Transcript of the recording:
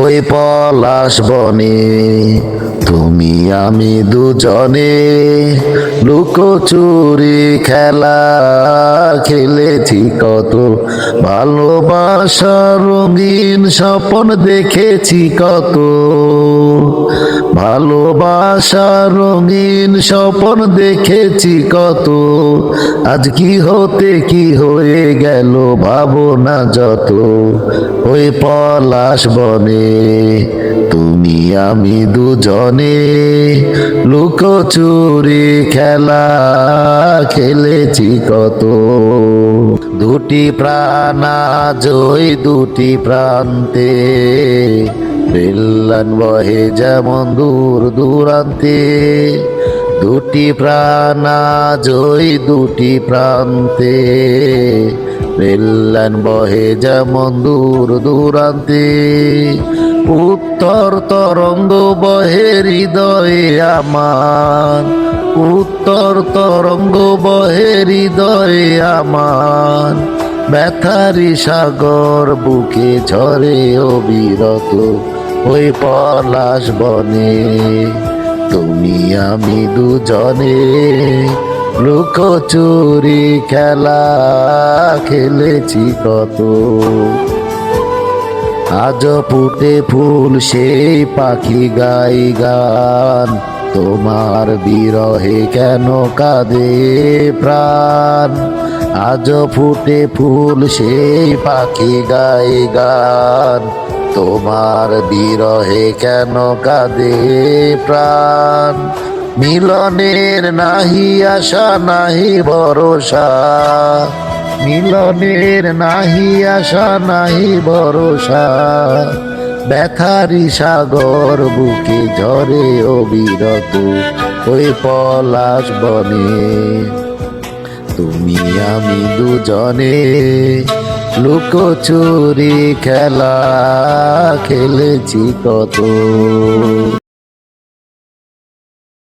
ওই পলাশ বনে তুমি আমি দুজনে লুকোচুরি খেলা খেলেছি কত, ভালোবাসার রঙিন স্বপ্ন দেখেছি কত, ভালোবাসার রঙিন স্বপ্ন দেখেছি কত। আজ কি হতে কি হয়ে গেল ভাবনা যত, ওই পলাশ বনে তুমি আমি দুজনে লুকোচুরি খেলা খেলেছি কত। দুটি প্রাণ আজ ওই দুটি প্রান্তে, রেললাইন বহে যেমন দূর দূরান্তে। দুটি প্রাণ আজ ওই দুটি প্রান্তে, রেললাইন বহে যেমন দূর দূরান্তে। উত্তর তরঙ্গ বহে হৃদয়ে আমার, উত্তর তরঙ্গ বহে হৃদয়ে আমার। ব্যথারি সাগর বুকে ঝরে অবিরত, ওই পলাশ বনে তুমি আমি দুজনে লুকোচুরি খেলা খেলেছি কত। আজ ফুটে ফুল সেই পাখি গাই গান, তোমার বিরহে কেন কাঁদে প্রাণ। আজ ফুটে ফুল সেই পাখি গাই গান, তোমার বিরহে কেন কাঁদে প্রাণ। মিলনের নাহি আশা নাহি ভরসা, মিলনের নাহি আশা নাহি ভরসা। ব্যথারি সাগর বুকে ঝরে অবিরত, ওই পলাশ বনে তুমি আমি দুজনে লুকোচুরি খেলা খেলেছি কত।